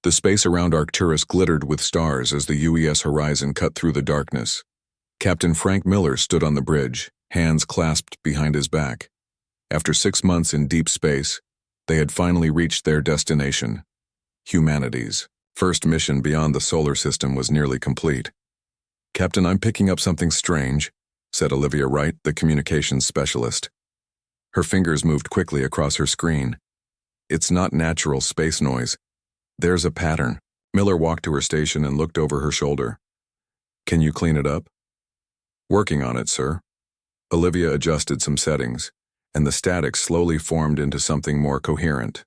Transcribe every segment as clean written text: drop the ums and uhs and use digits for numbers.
The space around Arcturus glittered with stars as the UES horizon cut through the darkness. Captain Frank Miller stood on the bridge, hands clasped behind his back. After 6 months in deep space, they had finally reached their destination. Humanity's first mission beyond the solar system was nearly complete. "Captain, I'm picking up something strange," said Olivia Wright, the communications specialist. Her fingers moved quickly across her screen. "It's not natural space noise. There's a pattern." Miller walked to her station and looked over her shoulder. "Can you clean it up?" "Working on it, sir." Olivia adjusted some settings, and the static slowly formed into something more coherent.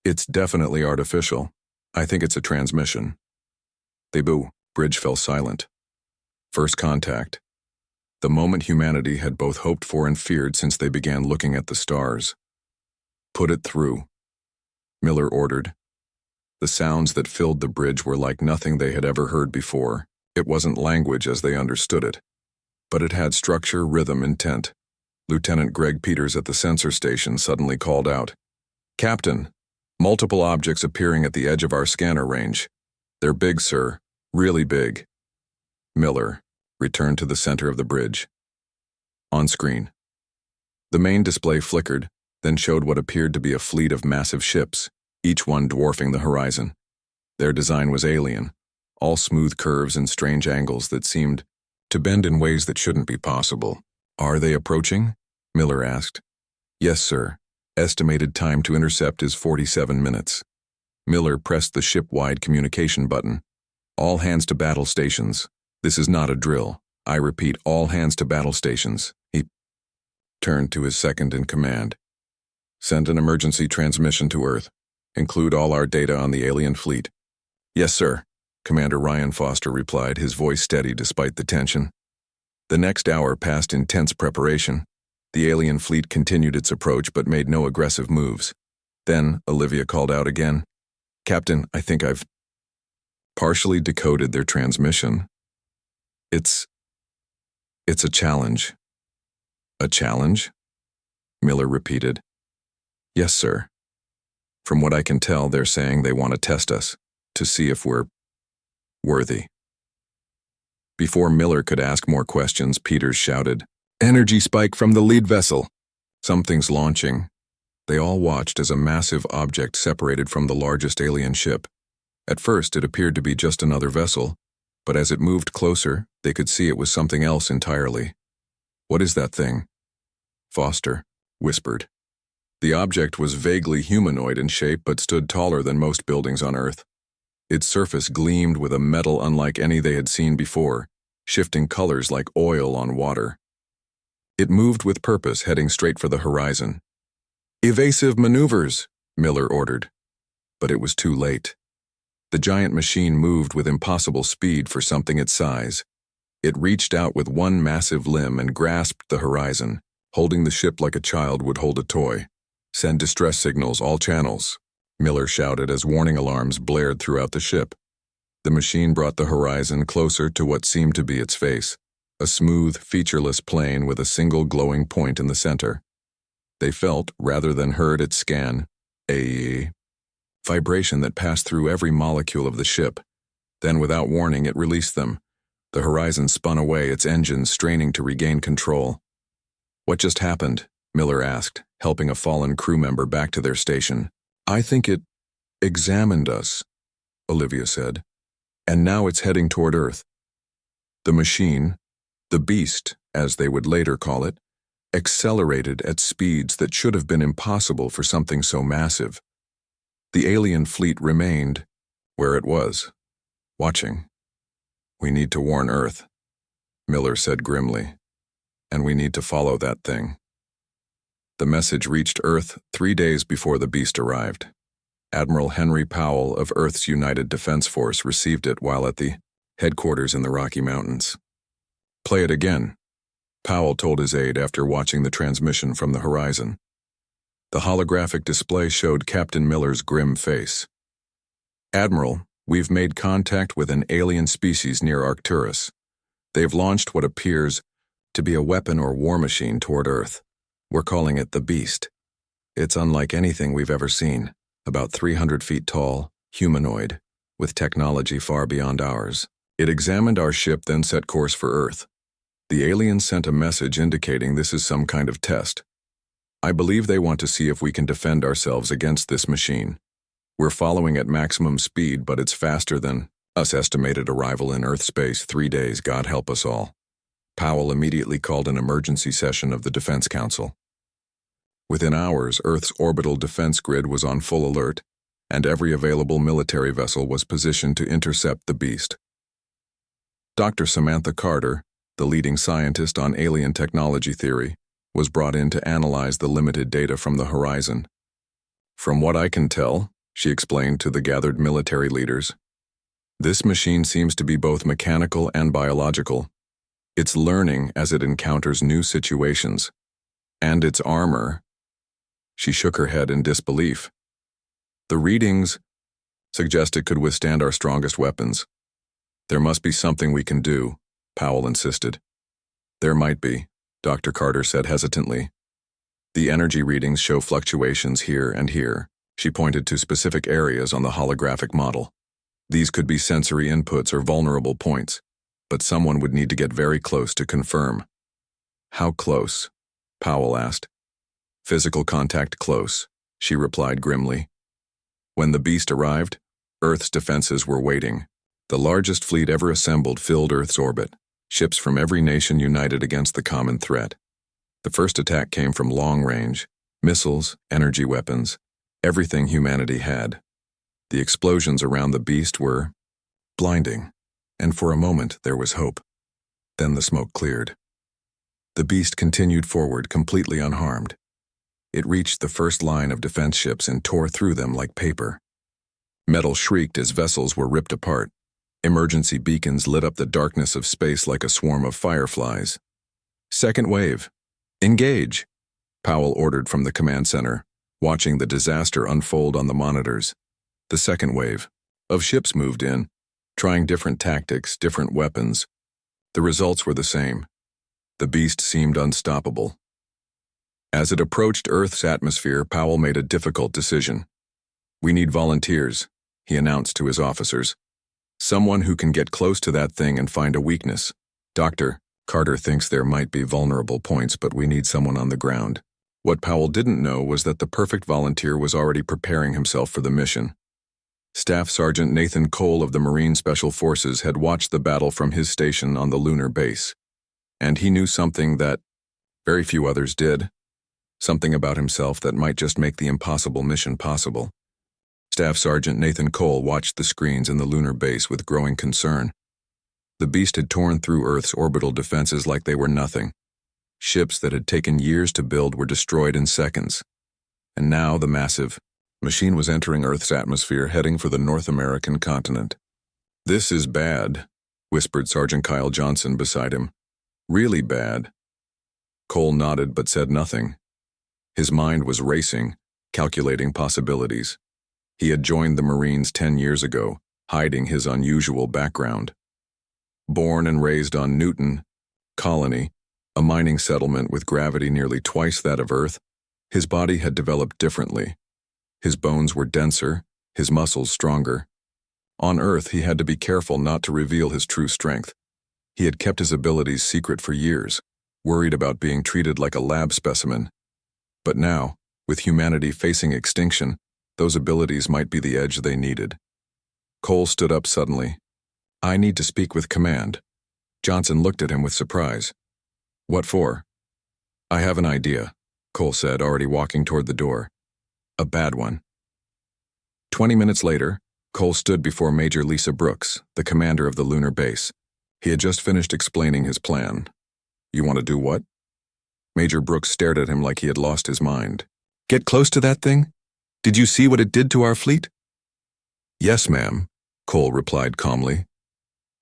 "It's definitely artificial. I think it's a transmission." Debut. Bridge fell silent. First contact. The moment humanity had both hoped for and feared since they began looking at the stars. "Put it through," Miller ordered. The sounds that filled the bridge were like nothing they had ever heard before. It wasn't language as they understood it, but it had structure, rhythm, intent. Lieutenant Greg Peters at the sensor station suddenly called out, "Captain, multiple objects appearing at the edge of our scanner range. They're big, sir, really big." Miller returned to the center of the bridge. On screen. The main display flickered, then showed what appeared to be a fleet of massive ships, each one dwarfing the horizon. Their design was alien, all smooth curves and strange angles that seemed to bend in ways that shouldn't be possible. "Are they approaching?" Miller asked. "Yes, sir. Estimated time to intercept is 47 minutes. Miller pressed the ship-wide communication button. "All hands to battle stations. This is not a drill. I repeat, all hands to battle stations." He turned to his second-in-command. "Send an emergency transmission to Earth. Include all our data on the alien fleet." "Yes, sir," Commander Ryan Foster replied, his voice steady despite the tension. The next hour passed in tense preparation. The alien fleet continued its approach but made no aggressive moves. Then Olivia called out again, "Captain, I think I've partially decoded their transmission. It's a challenge." "A challenge?" Miller repeated. "Yes, sir. From what I can tell, they're saying they want to test us, to see if we're worthy." Before Miller could ask more questions, Peters shouted, "Energy spike from the lead vessel. Something's launching." They all watched as a massive object separated from the largest alien ship. At first, it appeared to be just another vessel, but as it moved closer, they could see it was something else entirely. "What is that thing?" Foster whispered. The object was vaguely humanoid in shape but stood taller than most buildings on Earth. Its surface gleamed with a metal unlike any they had seen before, shifting colors like oil on water. It moved with purpose, heading straight for the horizon. "Evasive maneuvers," Miller ordered. But it was too late. The giant machine moved with impossible speed for something its size. It reached out with one massive limb and grasped the horizon, holding the ship like a child would hold a toy. "Send distress signals, all channels," Miller shouted as warning alarms blared throughout the ship. The machine brought the horizon closer to what seemed to be its face, a smooth, featureless plane with a single glowing point in the center. They felt, rather than heard, it scan, a vibration that passed through every molecule of the ship. Then, without warning, it released them. The horizon spun away, its engines straining to regain control. "What just happened?" Miller asked, helping a fallen crew member back to their station. "I think it examined us," Olivia said, "and now it's heading toward Earth." The machine, the beast, as they would later call it, accelerated at speeds that should have been impossible for something so massive. The alien fleet remained where it was, watching. "We need to warn Earth," Miller said grimly, "and we need to follow that thing." The message reached Earth 3 days before the beast arrived. Admiral Henry Powell of Earth's United Defense Force received it while at the headquarters in the Rocky Mountains. "Play it again," Powell told his aide after watching the transmission from the horizon. The holographic display showed Captain Miller's grim face. "Admiral, we've made contact with an alien species near Arcturus. They've launched what appears to be a weapon or war machine toward Earth. We're calling it the Beast. It's unlike anything we've ever seen, about 300 feet tall, humanoid, with technology far beyond ours. It examined our ship, then set course for Earth. The aliens sent a message indicating this is some kind of test. I believe they want to see if we can defend ourselves against this machine. We're following at maximum speed, but it's faster than us. Estimated arrival in Earth space 3 days, God help us all. Powell immediately called an emergency session of the Defense Council. Within hours, Earth's orbital defense grid was on full alert, and every available military vessel was positioned to intercept the beast. Dr. Samantha Carter, the leading scientist on alien technology theory, was brought in to analyze the limited data from the horizon. From what I can tell, she explained to the gathered military leaders, this machine seems to be both mechanical and biological. It's learning as it encounters new situations. And its armor. She shook her head in disbelief. The readings suggest it could withstand our strongest weapons. There must be something we can do, Powell insisted. There might be, Dr. Carter said hesitantly. The energy readings show fluctuations here and here. She pointed to specific areas on the holographic model. These could be sensory inputs or vulnerable points, but someone would need to get very close to confirm. How close? Powell asked. Physical contact close, she replied grimly. When the beast arrived, Earth's defenses were waiting. The largest fleet ever assembled filled Earth's orbit. Ships from every nation united against the common threat. The first attack came from long range, missiles, energy weapons, everything humanity had. The explosions around the beast were blinding, and for a moment there was hope. Then the smoke cleared. The beast continued forward completely unharmed. It reached the first line of defense ships and tore through them like paper. Metal shrieked as vessels were ripped apart. Emergency beacons lit up the darkness of space like a swarm of fireflies. Second wave. Engage, Powell ordered from the command center, watching the disaster unfold on the monitors. The second wave of ships moved in, trying different tactics, different weapons. The results were the same. The beast seemed unstoppable. As it approached Earth's atmosphere, Powell made a difficult decision. We need volunteers, he announced to his officers. Someone who can get close to that thing and find a weakness. Dr. Carter thinks there might be vulnerable points, but we need someone on the ground. What Powell didn't know was that the perfect volunteer was already preparing himself for the mission. Staff Sergeant Nathan Cole of the Marine Special Forces had watched the battle from his station on the lunar base. And he knew something that very few others did. Something about himself that might just make the impossible mission possible. Staff Sergeant Nathan Cole watched the screens in the lunar base with growing concern. The beast had torn through Earth's orbital defenses like they were nothing. Ships that had taken years to build were destroyed in seconds. And now the massive machine was entering Earth's atmosphere, heading for the North American continent. This is bad, whispered Sergeant Kyle Johnson beside him. Really bad. Cole nodded but said nothing. His mind was racing, calculating possibilities. He had joined the Marines 10 years ago, hiding his unusual background. Born and raised on Newton Colony, a mining settlement with gravity nearly twice that of Earth, his body had developed differently. His bones were denser, his muscles stronger. On Earth, he had to be careful not to reveal his true strength. He had kept his abilities secret for years, worried about being treated like a lab specimen. But now, with humanity facing extinction, those abilities might be the edge they needed. Cole stood up suddenly. I need to speak with command. Johnson looked at him with surprise. What for? I have an idea, Cole said, already walking toward the door. A bad one. 20 minutes later, Cole stood before Major Lisa Brooks, the commander of the lunar base. He had just finished explaining his plan. You want to do what? Major Brooks stared at him like he had lost his mind. Get close to that thing? Did you see what it did to our fleet? Yes, ma'am, Cole replied calmly.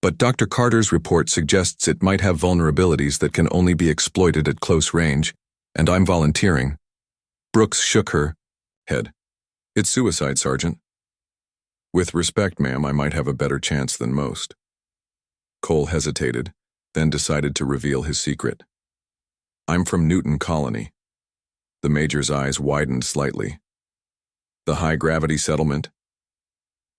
But Dr. Carter's report suggests it might have vulnerabilities that can only be exploited at close range, and I'm volunteering. Brooks shook her head. It's suicide, Sergeant. With respect, ma'am, I might have a better chance than most. Cole hesitated, then decided to reveal his secret. I'm from Newton Colony. The Major's eyes widened slightly. The high-gravity settlement?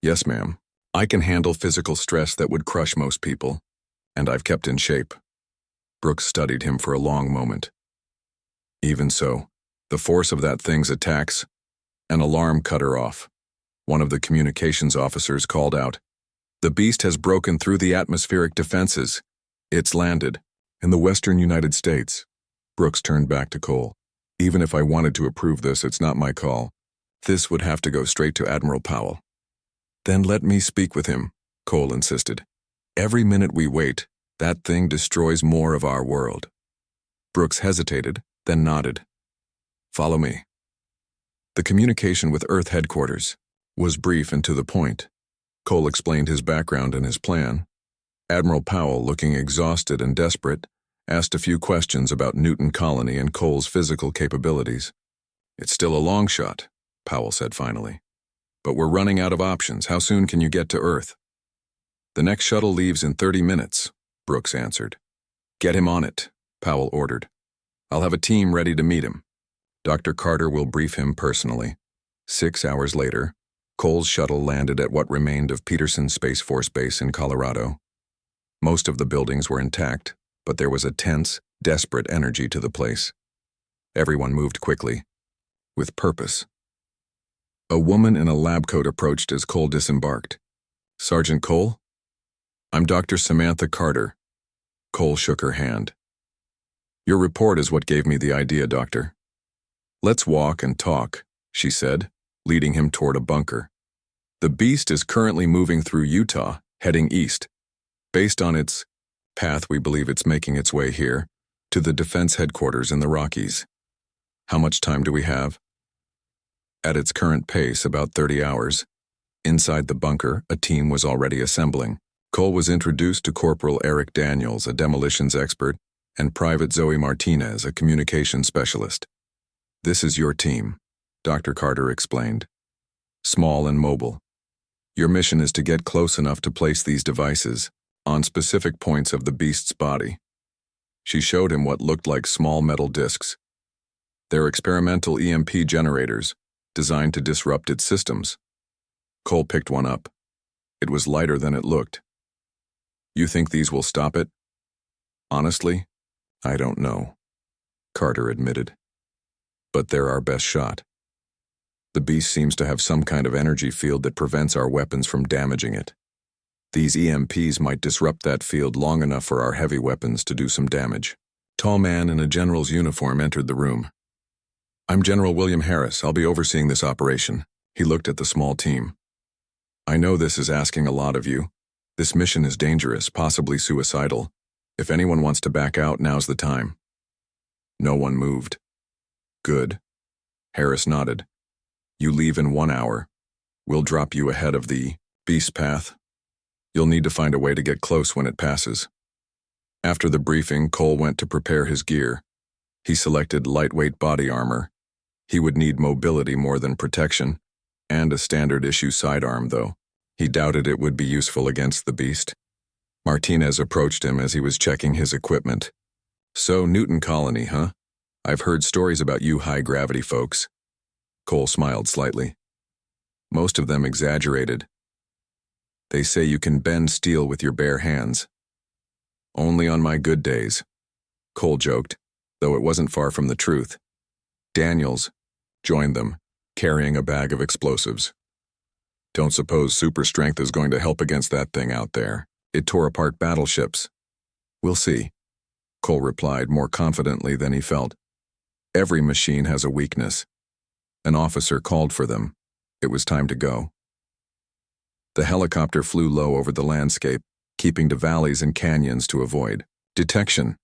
Yes, ma'am. I can handle physical stress that would crush most people, and I've kept in shape. Brooks studied him for a long moment. Even so, the force of that thing's attacks, an alarm cut her off. One of the communications officers called out, "The beast has broken through the atmospheric defenses. It's landed in the western United States." Brooks turned back to Cole. "Even if I wanted to approve this, it's not my call. This would have to go straight to Admiral Powell." "Then let me speak with him," Cole insisted. "Every minute we wait, that thing destroys more of our world." Brooks hesitated, then nodded. "Follow me." The communication with Earth headquarters was brief and to the point. Cole explained his background and his plan. Admiral Powell, looking exhausted and desperate, asked a few questions about Newton Colony and Cole's physical capabilities. "It's still a long shot," Powell said finally. "But we're running out of options. How soon can you get to Earth?" "The next shuttle leaves in 30 minutes, Brooks answered. "Get him on it," Powell ordered. "I'll have a team ready to meet him. Dr. Carter will brief him personally." 6 hours later, Cole's shuttle landed at what remained of Peterson Space Force Base in Colorado. Most of the buildings were intact, but there was a tense, desperate energy to the place. Everyone moved quickly, with purpose. A woman in a lab coat approached as Cole disembarked. "Sergeant Cole?" "I'm Dr. Samantha Carter." Cole shook her hand. "Your report is what gave me the idea, Doctor." "Let's walk and talk," she said, leading him toward a bunker. "The beast is currently moving through Utah, heading east. Based on its path, we believe it's making its way here, to the defense headquarters in the Rockies. How much time do we have?" At its current pace, about 30 hours. Inside the bunker, a team was already assembling. Cole was introduced to Corporal Eric Daniels, a demolitions expert, and Private Zoe Martinez, a communications specialist. "This is your team," Dr. Carter explained. "Small and mobile. Your mission is to get close enough to place these devices on specific points of the beast's body." She showed him what looked like small metal discs. "They're experimental EMP generators, designed to disrupt its systems." Cole picked one up. It was lighter than it looked. "You think these will stop it?" "Honestly, I don't know," Carter admitted. "But they're our best shot. The beast seems to have some kind of energy field that prevents our weapons from damaging it. These EMPs might disrupt that field long enough for our heavy weapons to do some damage." Tall man in a general's uniform entered the room. "I'm General William Harris. I'll be overseeing this operation." He looked at the small team. "I know this is asking a lot of you. This mission is dangerous, possibly suicidal. If anyone wants to back out, now's the time." No one moved. "Good." Harris nodded. "You leave in 1 hour. We'll drop you ahead of the beast path. You'll need to find a way to get close when it passes." After the briefing, Cole went to prepare his gear. He selected lightweight body armor. He would need mobility more than protection, and a standard-issue sidearm, though. He doubted it would be useful against the beast. Martinez approached him as he was checking his equipment. "So, Newton Colony, huh? I've heard stories about you high-gravity folks." Cole smiled slightly. "Most of them exaggerated. They say you can bend steel with your bare hands." "Only on my good days," Cole joked, though it wasn't far from the truth. Daniels joined them, carrying a bag of explosives. "Don't suppose super strength is going to help against that thing out there. It tore apart battleships." "We'll see," Cole replied more confidently than he felt. "Every machine has a weakness." An officer called for them. It was time to go. The helicopter flew low over the landscape, keeping to valleys and canyons to avoid detection.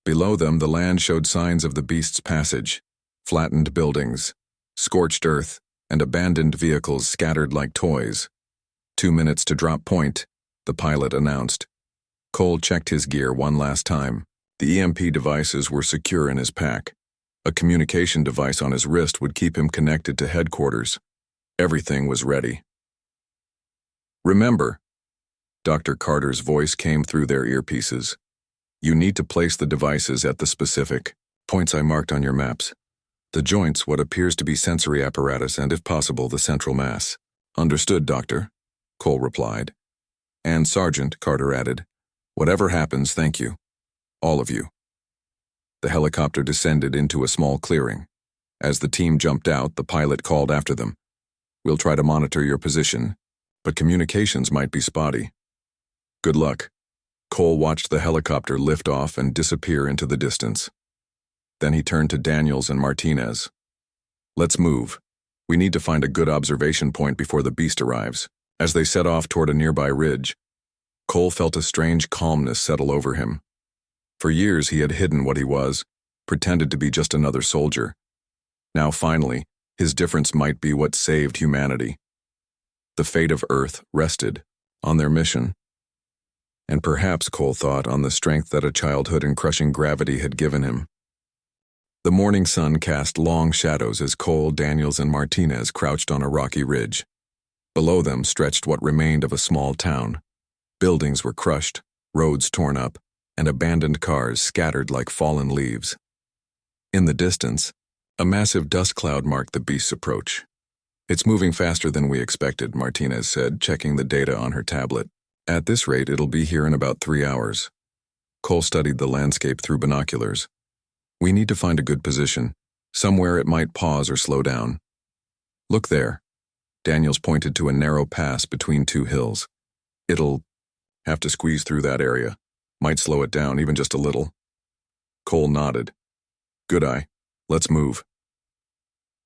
Below them, the land showed signs of the beast's passage: flattened buildings, scorched earth, and abandoned vehicles scattered like toys. 2 minutes to drop point, the pilot announced. Cole checked his gear one last time. The EMP devices were secure in his pack. A communication device on his wrist would keep him connected to headquarters. Everything was ready. "Remember," Dr. Carter's voice came through their earpieces, "you need to place the devices at the specific points I marked on your maps. The joints, what appears to be sensory apparatus, and if possible, the central mass." "Understood, Doctor," Cole replied. And Sergeant, Carter added. Whatever happens, thank you. All of you. The helicopter descended into a small clearing. As the team jumped out, the pilot called after them. We'll try to monitor your position, but communications might be spotty. Good luck. Cole watched the helicopter lift off and disappear into the distance. Then he turned to Daniels and Martinez. Let's move. We need to find a good observation point before the beast arrives. As they set off toward a nearby ridge, Cole felt a strange calmness settle over him. For years he had hidden what he was, pretended to be just another soldier. Now finally, his difference might be what saved humanity. The fate of Earth rested on their mission. And perhaps, Cole thought, on the strength that a childhood in crushing gravity had given him. The morning sun cast long shadows as Cole, Daniels, and Martinez crouched on a rocky ridge. Below them stretched what remained of a small town. Buildings were crushed, roads torn up, and abandoned cars scattered like fallen leaves. In the distance, a massive dust cloud marked the beast's approach. It's moving faster than we expected, Martinez said, checking the data on her tablet. At this rate, it'll be here in about 3 hours. Cole studied the landscape through binoculars. We need to find a good position, somewhere it might pause or slow down. Look there. Daniels pointed to a narrow pass between 2 hills. It'll have to squeeze through that area. Might slow it down, even just a little. Cole nodded. Good eye. Let's move.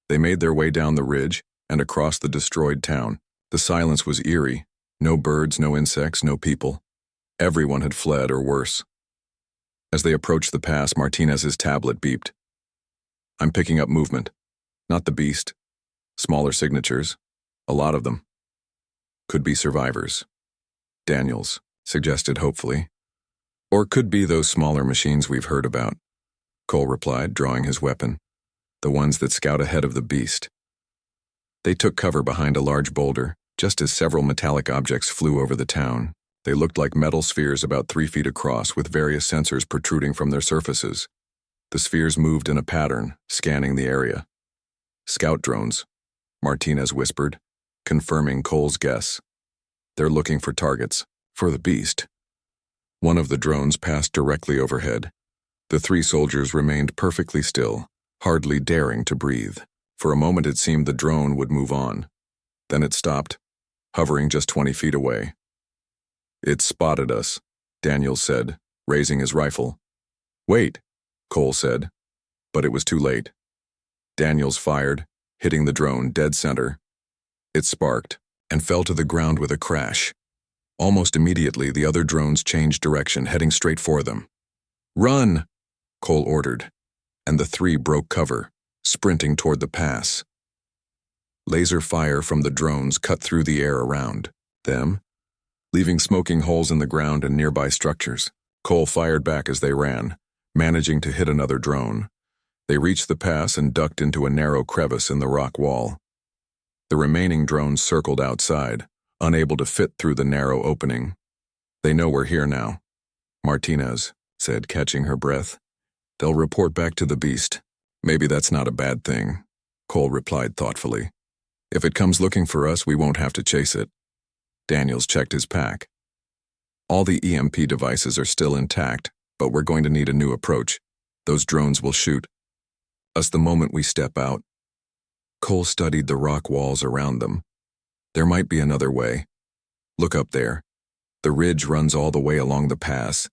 They made their way down the ridge and across the destroyed town. The silence was eerie. No birds, no insects, no people. Everyone had fled or worse. As they approached the pass, Martinez's tablet beeped. I'm picking up movement. Not the beast. Smaller signatures. A lot of them. Could be survivors. Daniels suggested hopefully. Or could be those smaller machines we've heard about. Cole replied, drawing his weapon. The ones that scout ahead of the beast. They took cover behind a large boulder, just as several metallic objects flew over the town. They looked like metal spheres about 3 feet across with various sensors protruding from their surfaces. The spheres moved in a pattern, scanning the area. Scout drones, Martinez whispered, confirming Cole's guess. They're looking for targets, for the beast. One of the drones passed directly overhead. The 3 soldiers remained perfectly still, hardly daring to breathe. For a moment it seemed the drone would move on. Then it stopped, hovering just 20 feet away. It spotted us, Daniels said, raising his rifle. Wait, Cole said, but it was too late. Daniels fired, hitting the drone dead center. It sparked and fell to the ground with a crash. Almost immediately, the other drones changed direction, heading straight for them. Run, Cole ordered, and the 3 broke cover, sprinting toward the pass. Laser fire from the drones cut through the air around them, leaving smoking holes in the ground and nearby structures. Cole fired back as they ran, managing to hit another drone. They reached the pass and ducked into a narrow crevice in the rock wall. The remaining drones circled outside, unable to fit through the narrow opening. They know we're here now, Martinez said, catching her breath. They'll report back to the beast. Maybe that's not a bad thing, Cole replied thoughtfully. If it comes looking for us, we won't have to chase it. Daniels checked his pack. All the EMP devices are still intact, but we're going to need a new approach. Those drones will shoot us the moment we step out. Cole studied the rock walls around them. There might be another way. Look up there. The ridge runs all the way along the pass.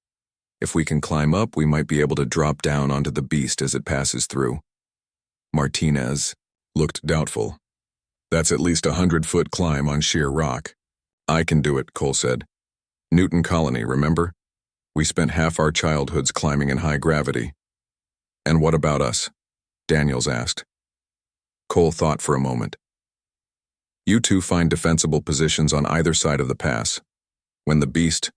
If we can climb up, we might be able to drop down onto the beast as it passes through. Martinez looked doubtful. That's at least 100-foot climb on sheer rock. I can do it, Cole said. Newton Colony, remember? We spent half our childhoods climbing in high gravity. And what about us? Daniels asked. Cole thought for a moment. You 2 find defensible positions on either side of the pass. When the beast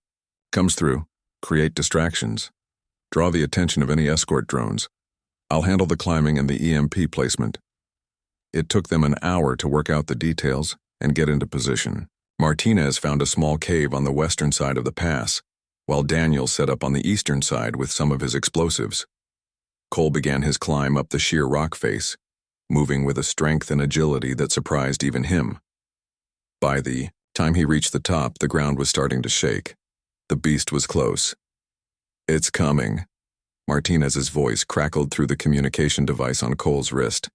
comes through, create distractions. Draw the attention of any escort drones. I'll handle the climbing and the EMP placement. It took them an hour to work out the details and get into position. Martinez found a small cave on the western side of the pass, while Daniel set up on the eastern side with some of his explosives. Cole began his climb up the sheer rock face, moving with a strength and agility that surprised even him. By the Time he reached the top, the ground was starting to shake. The beast was close. "It's coming." Martinez's voice crackled through the communication device on Cole's wrist.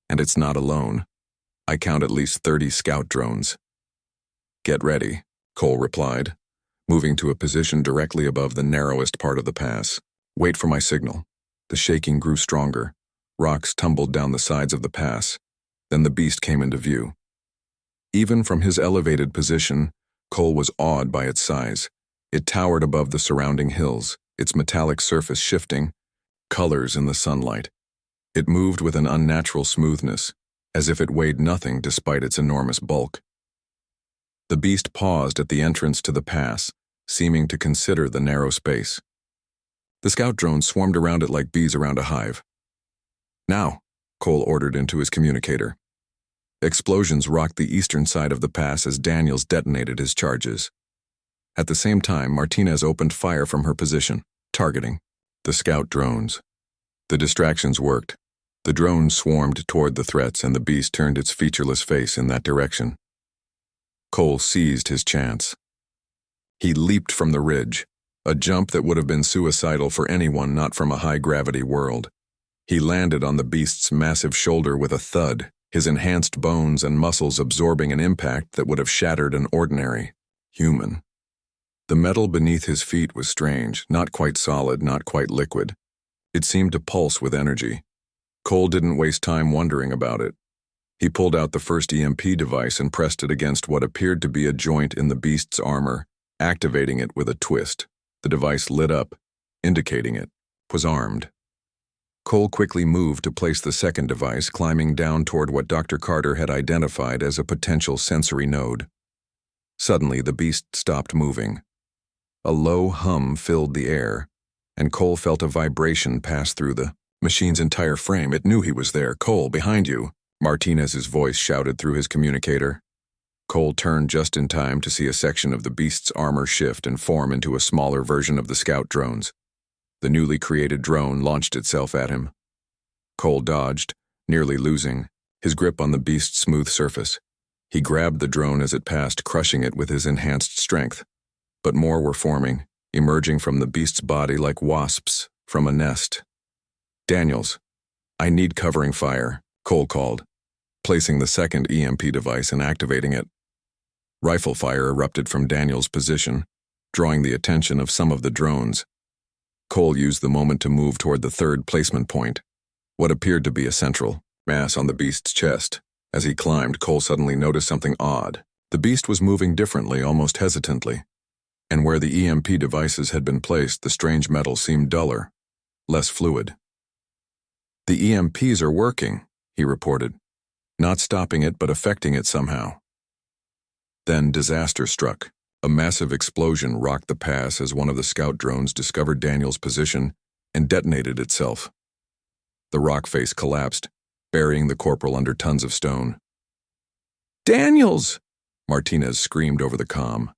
"And it's not alone. I count at least 30 scout drones." "Get ready," Cole replied, moving to a position directly above the narrowest part of the pass. "Wait for my signal." The shaking grew stronger. Rocks tumbled down the sides of the pass. Then the beast came into view. Even from his elevated position, Cole was awed by its size. It towered above the surrounding hills, its metallic surface shifting, colors in the sunlight. It moved with an unnatural smoothness, as if it weighed nothing despite its enormous bulk. The beast paused at the entrance to the pass, seeming to consider the narrow space. The scout drones swarmed around it like bees around a hive. "Now," Cole ordered into his communicator. Explosions rocked the eastern side of the pass as Daniels detonated his charges. At the same time, Martinez opened fire from her position, targeting the scout drones. The distractions worked. The drones swarmed toward the threats, and the beast turned its featureless face in that direction. Cole seized his chance. He leaped from the ridge, a jump that would have been suicidal for anyone not from a high-gravity world. He landed on the beast's massive shoulder with a thud, his enhanced bones and muscles absorbing an impact that would have shattered an ordinary human. The metal beneath his feet was strange, not quite solid, not quite liquid. It seemed to pulse with energy. Cole didn't waste time wondering about it. He pulled out the first EMP device and pressed it against what appeared to be a joint in the beast's armor, activating it with a twist. The device lit up, indicating it was armed. Cole quickly moved to place the second device, climbing down toward what Dr. Carter had identified as a potential sensory node. Suddenly, the beast stopped moving. A low hum filled the air, and Cole felt a vibration pass through the machine's entire frame. It knew he was there. "Cole, behind you," Martinez's voice shouted through his communicator. Cole turned just in time to see a section of the beast's armor shift and form into a smaller version of the scout drones. The newly created drone launched itself at him. Cole dodged, nearly losing his grip on the beast's smooth surface. He grabbed the drone as it passed, crushing it with his enhanced strength. But more were forming, emerging from the beast's body like wasps from a nest. "Daniels, I need covering fire," Cole called, placing the second EMP device and activating it. Rifle fire erupted from Daniels' position, drawing the attention of some of the drones. Cole used the moment to move toward the third placement point, what appeared to be a central mass on the beast's chest. As he climbed, Cole suddenly noticed something odd. The beast was moving differently, almost hesitantly, and where the EMP devices had been placed, the strange metal seemed duller, less fluid. "The EMPs are working," he reported, not stopping it but affecting it somehow. Then disaster struck. A massive explosion rocked the pass as one of the scout drones discovered Daniel's position and detonated itself. The rock face collapsed, burying the corporal under tons of stone. "Daniels!" Martinez screamed over the comm.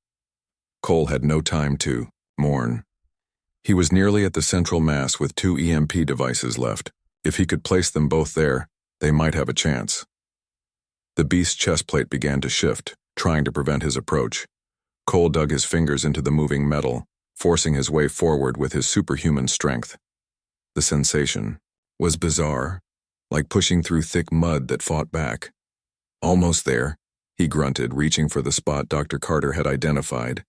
Cole had no time to mourn. He was nearly at the central mass with 2 EMP devices left. If he could place them both there, they might have a chance. The beast's chest plate began to shift, trying to prevent his approach. Cole dug his fingers into the moving metal, forcing his way forward with his superhuman strength. The sensation was bizarre, like pushing through thick mud that fought back. "Almost there," he grunted, reaching for the spot Dr. Carter had identified.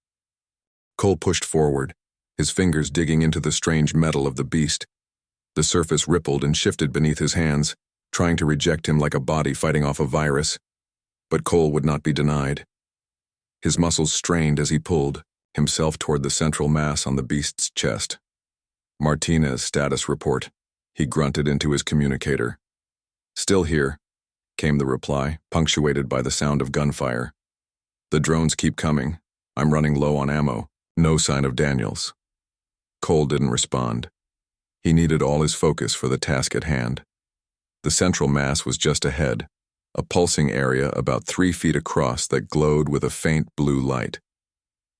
Cole pushed forward, his fingers digging into the strange metal of the beast. The surface rippled and shifted beneath his hands, trying to reject him like a body fighting off a virus. But Cole would not be denied. His muscles strained as he pulled himself toward the central mass on the beast's chest. "Martinez, status report," he grunted into his communicator. "Still here," came the reply, punctuated by the sound of gunfire. "The drones keep coming. I'm running low on ammo. No sign of Daniels." Cole didn't respond. He needed all his focus for the task at hand. The central mass was just ahead, a pulsing area about 3 feet across that glowed with a faint blue light.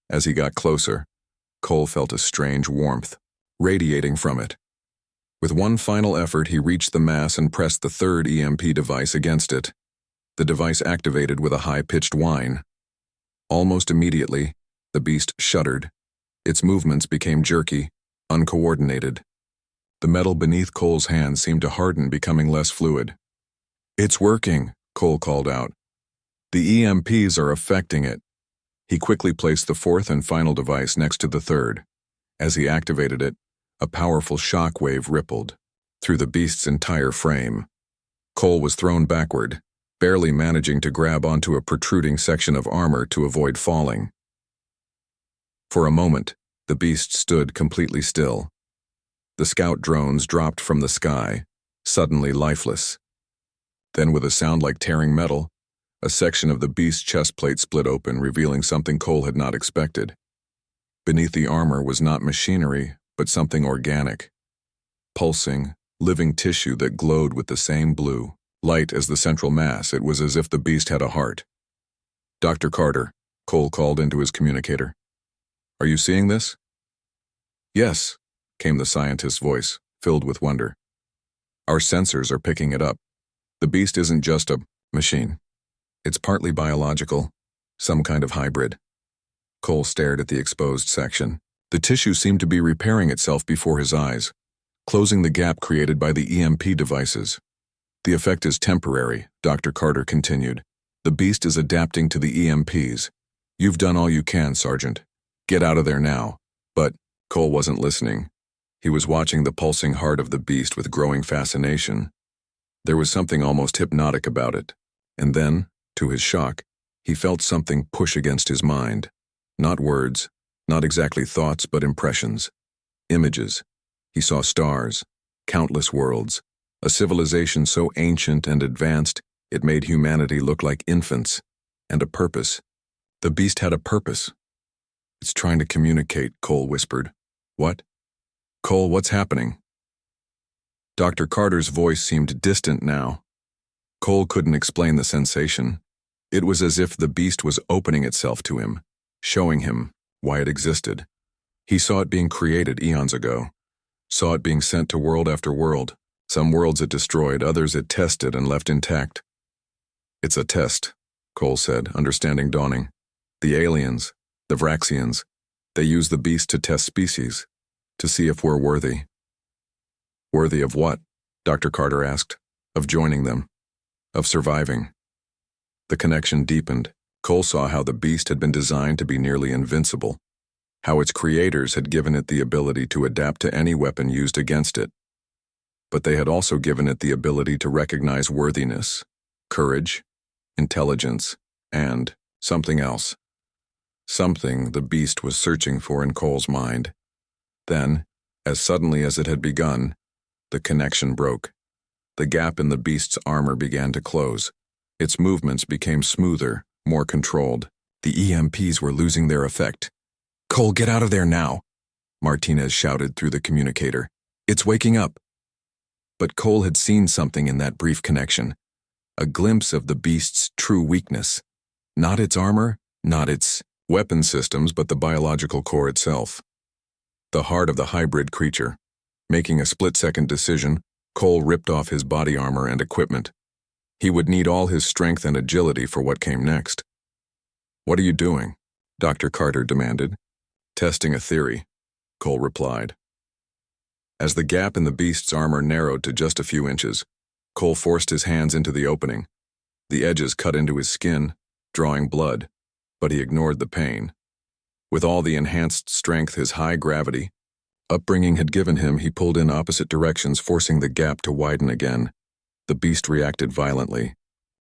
As he got closer, Cole felt a strange warmth radiating from it. With one final effort, he reached the mass and pressed the third EMP device against it. The device activated with a high-pitched whine. Almost immediately, the beast shuddered. Its movements became jerky, uncoordinated. The metal beneath Cole's hand seemed to harden, becoming less fluid. "It's working," Cole called out. "The EMPs are affecting it." He quickly placed the fourth and final device next to the third. As he activated it, a powerful shock wave rippled through the beast's entire frame. Cole was thrown backward, barely managing to grab onto a protruding section of armor to avoid falling. For a moment, the beast stood completely still. The scout drones dropped from the sky, suddenly lifeless. Then, with a sound like tearing metal, a section of the beast's chest plate split open, revealing something Cole had not expected. Beneath the armor was not machinery, but something organic. Pulsing, living tissue that glowed with the same blue light as the central mass. It was as if the beast had a heart. "Dr. Carter," Cole called into his communicator. "Are you seeing this?" "Yes," came the scientist's voice, filled with wonder. "Our sensors are picking it up. The beast isn't just a machine. It's partly biological, some kind of hybrid." Cole stared at the exposed section. The tissue seemed to be repairing itself before his eyes, closing the gap created by the EMP devices. "The effect is temporary," Dr. Carter continued. "The beast is adapting to the EMPs. You've done all you can, Sergeant. Get out of there now." But Cole wasn't listening. He was watching the pulsing heart of the beast with growing fascination. There was something almost hypnotic about it. And then, to his shock, he felt something push against his mind. Not words, not exactly thoughts, but impressions. Images. He saw stars, countless worlds, a civilization so ancient and advanced it made humanity look like infants, and a purpose. The beast had a purpose. "It's trying to communicate," Cole whispered. "What?" "Cole, what's happening?" Dr. Carter's voice seemed distant now. Cole couldn't explain the sensation. It was as if the beast was opening itself to him, showing him why it existed. He saw it being created eons ago, saw it being sent to world after world. Some worlds it destroyed, others it tested and left intact. "It's a test," Cole said, understanding dawning. "The aliens, the Vraxians, they use the beast to test species, to see if we're worthy." "Worthy of what?" Dr. Carter asked. "Of joining them. Of surviving." The connection deepened. Cole saw how the beast had been designed to be nearly invincible, how its creators had given it the ability to adapt to any weapon used against it. But they had also given it the ability to recognize worthiness, courage, intelligence, and something else. Something the beast was searching for in Cole's mind. Then, as suddenly as it had begun, the connection broke. The gap in the beast's armor began to close. Its movements became smoother, more controlled. The EMPs were losing their effect. "Cole, get out of there now," Martinez shouted through the communicator. "It's waking up." But Cole had seen something in that brief connection, a glimpse of the beast's true weakness. Not its armor, not its weapon systems, but the biological core itself. The heart of the hybrid creature. Making a split-second decision, Cole ripped off his body armor and equipment. He would need all his strength and agility for what came next. "What are you doing?" Dr. Carter demanded. "Testing a theory," Cole replied. As the gap in the beast's armor narrowed to just a few inches, Cole forced his hands into the opening. The edges cut into his skin, drawing blood, but he ignored the pain. With all the enhanced strength his high gravity upbringing had given him, he pulled in opposite directions, forcing the gap to widen again. The beast reacted violently.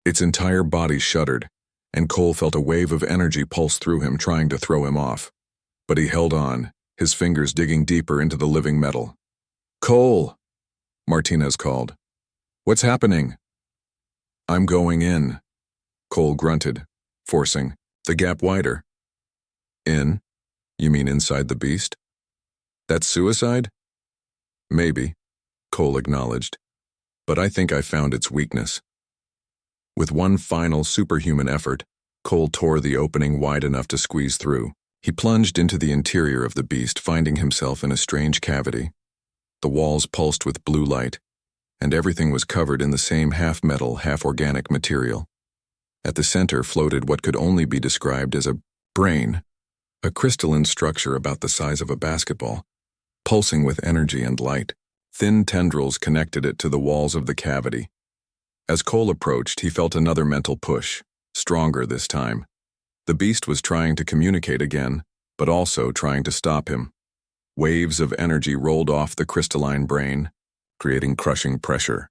Its entire body shuddered, and Cole felt a wave of energy pulse through him, trying to throw him off. But he held on, his fingers digging deeper into the living metal. "Cole!" Martinez called. "What's happening?" "I'm going in," Cole grunted, forcing the gap wider. "In? You mean inside the beast? That's suicide?" "Maybe," Cole acknowledged, "but I think I found its weakness." With one final superhuman effort, Cole tore the opening wide enough to squeeze through. He plunged into the interior of the beast, finding himself in a strange cavity. The walls pulsed with blue light, and everything was covered in the same half-metal, half-organic material. At the center floated what could only be described as a Brain, a crystalline structure about the size of a basketball, pulsing with energy and light. Thin tendrils connected it to the walls of the cavity. As Cole approached, he felt another mental push, stronger this time. The beast was trying to communicate again, but also trying to stop him. Waves of energy rolled off the crystalline brain, creating crushing pressure.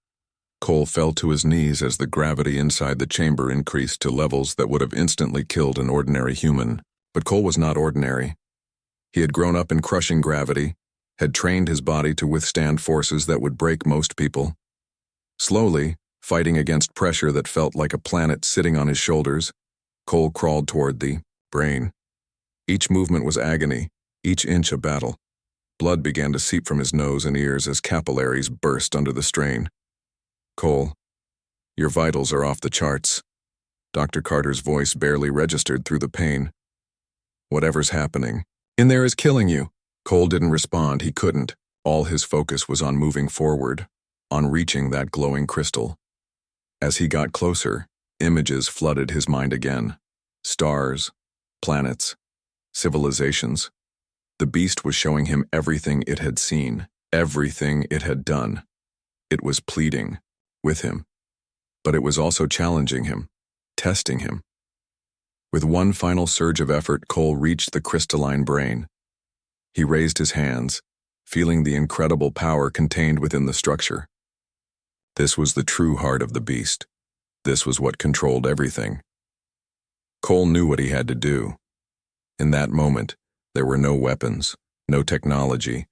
Cole fell to his knees as the gravity inside the chamber increased to levels that would have instantly killed an ordinary human. But Cole was not ordinary. He had grown up in crushing gravity, had trained his body to withstand forces that would break most people. Slowly, fighting against pressure that felt like a planet sitting on his shoulders, Cole crawled toward the brain. Each movement was agony, each inch a battle. Blood began to seep from his nose and ears as capillaries burst under the strain. "Cole, your vitals are off the charts." Dr. Carter's voice barely registered through the pain. "Whatever's happening in there is killing you." Cole didn't respond. He couldn't. All his focus was on moving forward, on reaching that glowing crystal. As he got closer, images flooded his mind again. Stars, planets, civilizations. The beast was showing him everything it had seen, everything it had done. It was pleading with him, but it was also challenging him, testing him. With one final surge of effort, Cole reached the crystalline brain. He raised his hands, feeling the incredible power contained within the structure. This was the true heart of the beast. This was what controlled everything. Cole knew what he had to do. In that moment, there were no weapons, no technology,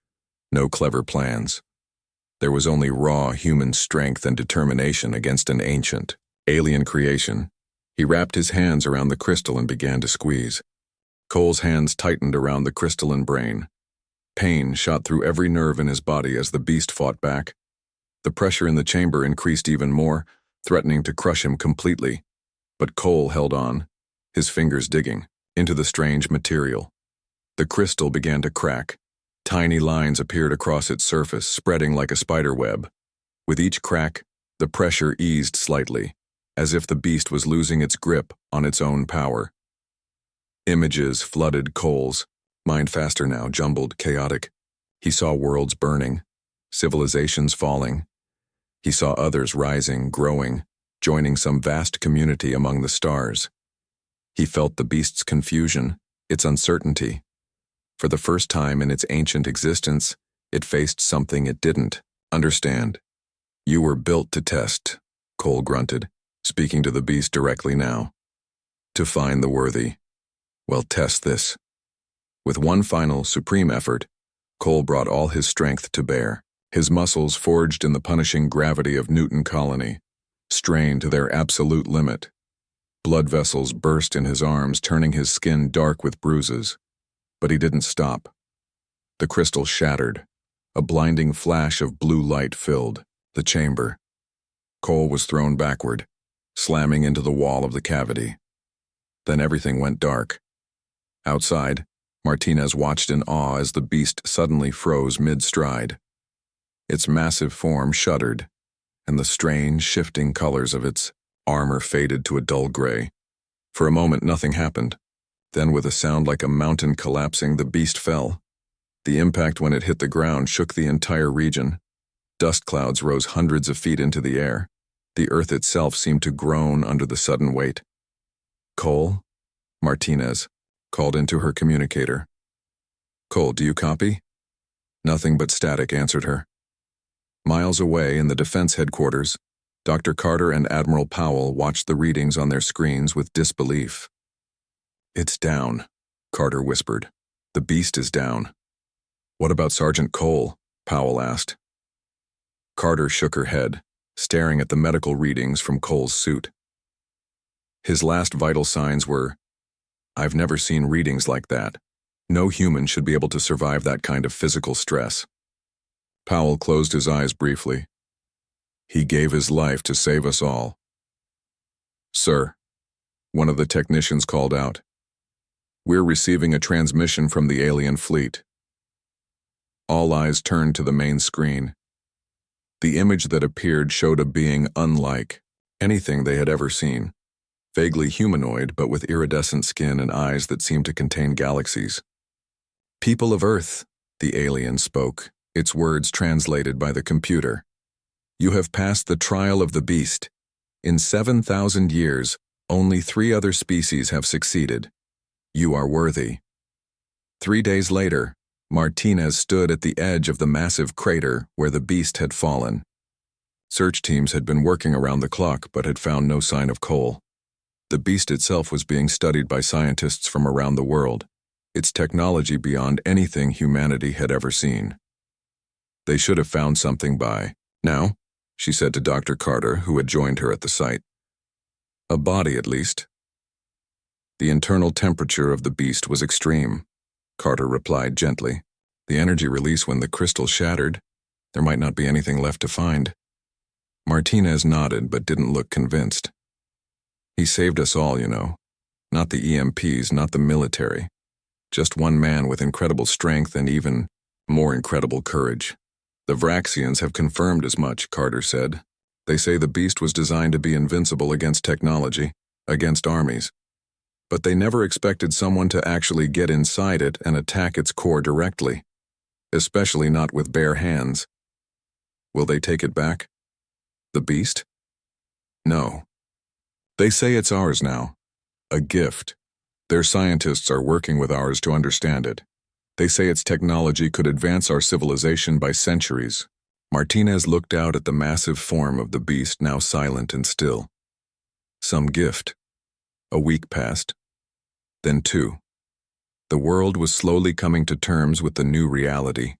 no clever plans. There was only raw human strength and determination against an ancient, alien creation. He wrapped his hands around the crystal and began to squeeze. Cole's hands tightened around the crystalline brain. Pain shot through every nerve in his body as the beast fought back. The pressure in the chamber increased even more, threatening to crush him completely. But Cole held on, his fingers digging into the strange material. The crystal began to crack. Tiny lines appeared across its surface, spreading like a spider web. With each crack, the pressure eased slightly, as if the beast was losing its grip on its own power. Images flooded Cole's mind, faster now, jumbled, chaotic. He saw worlds burning, civilizations falling. He saw others rising, growing, joining some vast community among the stars. He felt the beast's confusion, its uncertainty. For the first time in its ancient existence, it faced something it didn't understand. "You were built to test," Cole grunted, speaking to the beast directly now. "To find the worthy. Well, test this." With one final, supreme effort, Cole brought all his strength to bear. His muscles, forged in the punishing gravity of Newton Colony, strained to their absolute limit. Blood vessels burst in his arms, turning his skin dark with bruises. But he didn't stop. The crystal shattered. A blinding flash of blue light filled the chamber. Cole was thrown backward, slamming into the wall of the cavity. Then everything went dark. Outside, Martinez watched in awe as the beast suddenly froze mid-stride. Its massive form shuddered, and the strange, shifting colors of its armor faded to a dull gray. For a moment, nothing happened. Then, with a sound like a mountain collapsing, the beast fell. The impact when it hit the ground shook the entire region. Dust clouds rose hundreds of feet into the air. The earth itself seemed to groan under the sudden weight. "Cole?" Martinez called into her communicator. "Cole, do you copy?" Nothing but static answered her. Miles away in the defense headquarters, Dr. Carter and Admiral Powell watched the readings on their screens with disbelief. "It's down," Carter whispered. "The beast is down." "What about Sergeant Cole?" Powell asked. Carter shook her head, staring at the medical readings from Cole's suit. His last vital signs were, "I've never seen readings like that. No human should be able to survive that kind of physical stress." Powell closed his eyes briefly. "He gave his life to save us all." "Sir," one of the technicians called out, "we're receiving a transmission from the alien fleet." All eyes turned to the main screen. The image that appeared showed a being unlike anything they had ever seen. vaguely humanoid but with iridescent skin and eyes that seemed to contain galaxies. "People of Earth," the alien spoke, its words translated by the computer. "You have passed the trial of the beast. In 7,000 years, only 3 other species have succeeded. You are worthy." 3 days later, Martinez stood at the edge of the massive crater where the beast had fallen. Search teams had been working around the clock but had found no sign of Cole. The beast itself was being studied by scientists from around the world, its technology beyond anything humanity had ever seen. "They should have found something by now," she said to Dr. Carter, who had joined her at the site. "A body, at least." "The internal temperature of the beast was extreme," Carter replied gently. "The energy release when the crystal shattered. There might not be anything left to find." Martinez nodded but didn't look convinced. "He saved us all, you know. Not the EMPs, not the military. Just one man with incredible strength and even more incredible courage." "The Vraxians have confirmed as much," Carter said. "They say the beast was designed to be invincible against technology, against armies. But they never expected someone to actually get inside it and attack its core directly, especially not with bare hands." "Will they take it back? The beast?" "No. They say it's ours now. A gift. Their scientists are working with ours to understand it. They say its technology could advance our civilization by centuries." Martinez looked out at the massive form of the beast, now silent and still. Some gift. A week passed. Then 2. The world was slowly coming to terms with the new reality.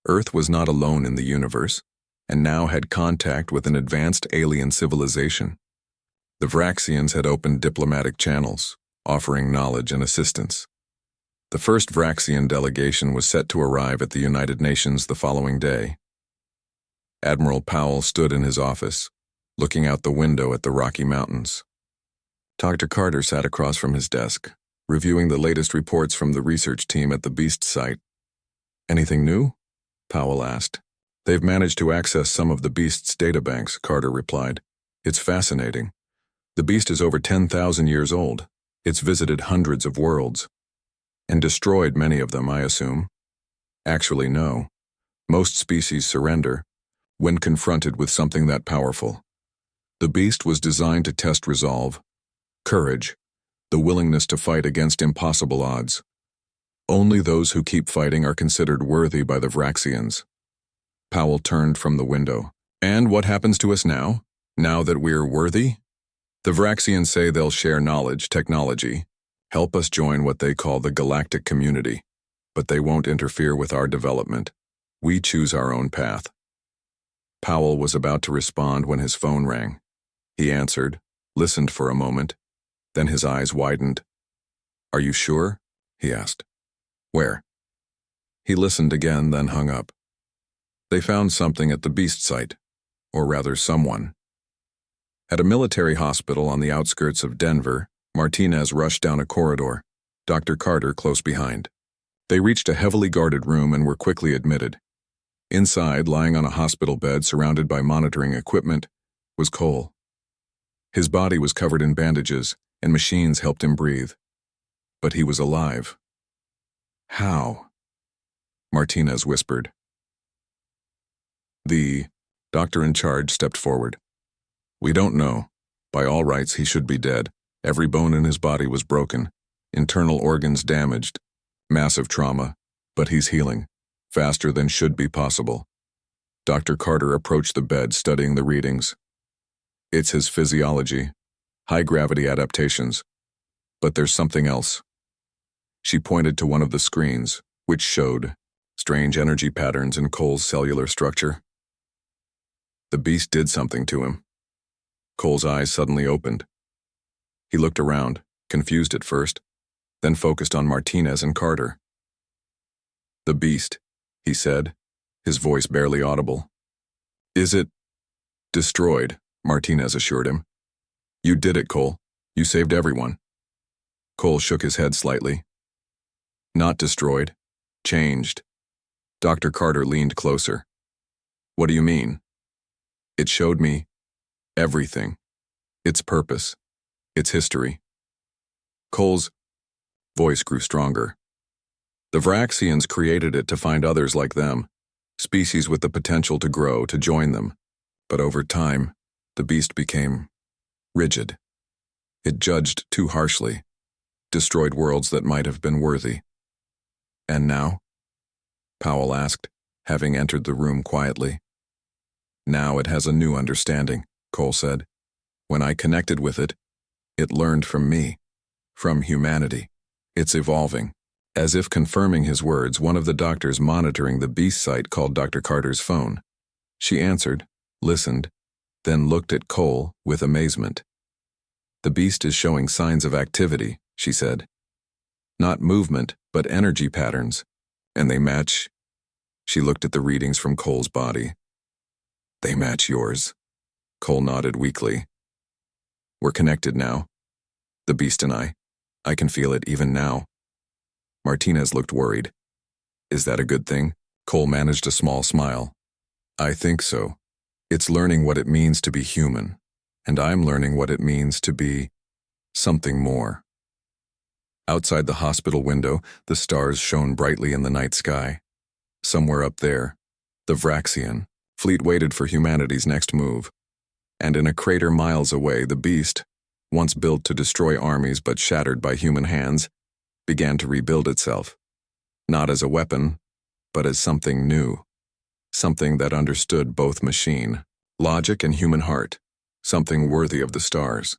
Earth was not alone in the universe, and now had contact with an advanced alien civilization. The Vraxians had opened diplomatic channels, offering knowledge and assistance. The first Vraxian delegation was set to arrive at the United Nations the following day. Admiral Powell stood in his office, looking out the window at the Rocky Mountains. Dr. Carter sat across from his desk, reviewing the latest reports from the research team at the Beast site. "Anything new?" Powell asked. "They've managed to access some of the Beast's databanks," Carter replied. "It's fascinating. The Beast is over 10,000 years old. It's visited hundreds of worlds. And destroyed many of them, I assume." "Actually, no. Most species surrender when confronted with something that powerful. The Beast was designed to test resolve, courage, the willingness to fight against impossible odds. Only those who keep fighting are considered worthy by the Vraxians." Powell turned from the window. "And what happens to us now? Now that we're worthy?" "The Vraxians say they'll share knowledge, technology, help us join what they call the Galactic community, but they won't interfere with our development. We choose our own path." Powell was about to respond when his phone rang. He answered, listened for a moment, then his eyes widened. "Are you sure?" he asked. "Where?" He listened again, then hung up. "They found something at the Beast site, or rather someone." At a military hospital on the outskirts of Denver, Martinez rushed down a corridor, Dr. Carter close behind. They reached a heavily guarded room and were quickly admitted. Inside, lying on a hospital bed surrounded by monitoring equipment, was Cole. His body was covered in bandages, and machines helped him breathe. But he was alive. "How?" Martinez whispered. The doctor in charge stepped forward. "We don't know. By all rights, he should be dead. Every bone in his body was broken, internal organs damaged, massive trauma, but he's healing, faster than should be possible." Dr. Carter approached the bed, studying the readings. "It's his physiology, high-gravity adaptations. But there's something else." She pointed to one of the screens, which showed strange energy patterns in Cole's cellular structure. "The Beast did something to him." Cole's eyes suddenly opened. He looked around, confused at first, then focused on Martinez and Carter. "The Beast," he said, his voice barely audible. "Is it destroyed?" Martinez assured him. "You did it, Cole. You saved everyone." Cole shook his head slightly. "Not destroyed. Changed." Dr. Carter leaned closer. "What do you mean?" "It showed me everything. Its purpose. Its history. Cole's voice grew stronger. The Vraxians created it to find others like them, species with the potential to grow, to join them. But over time, the beast became rigid. It judged too harshly, destroyed worlds that might have been worthy. And now? Powell asked, having entered the room quietly. Now it has a new understanding, Cole said. When I connected with it, it learned from me, from humanity. It's evolving. As if confirming his words, one of the doctors monitoring the beast site called Dr. Carter's phone. She answered, listened, then looked at Cole with amazement. The beast is showing signs of activity, she said. Not movement, but energy patterns. And they match. She looked at the readings from Cole's body. They match yours. Cole nodded weakly. We're connected now. The beast and I. I can feel it even now. Martinez looked worried. Is that a good thing? Cole managed a small smile. I think so. It's learning what it means to be human, and I'm learning what it means to be something more. Outside the hospital window, the stars shone brightly in the night sky. Somewhere up there, the Vraxian fleet waited for humanity's next move. And in a crater miles away, the beast, once built to destroy armies but shattered by human hands, began to rebuild itself, not as a weapon, but as something new, something that understood both machine, logic, and human heart, something worthy of the stars.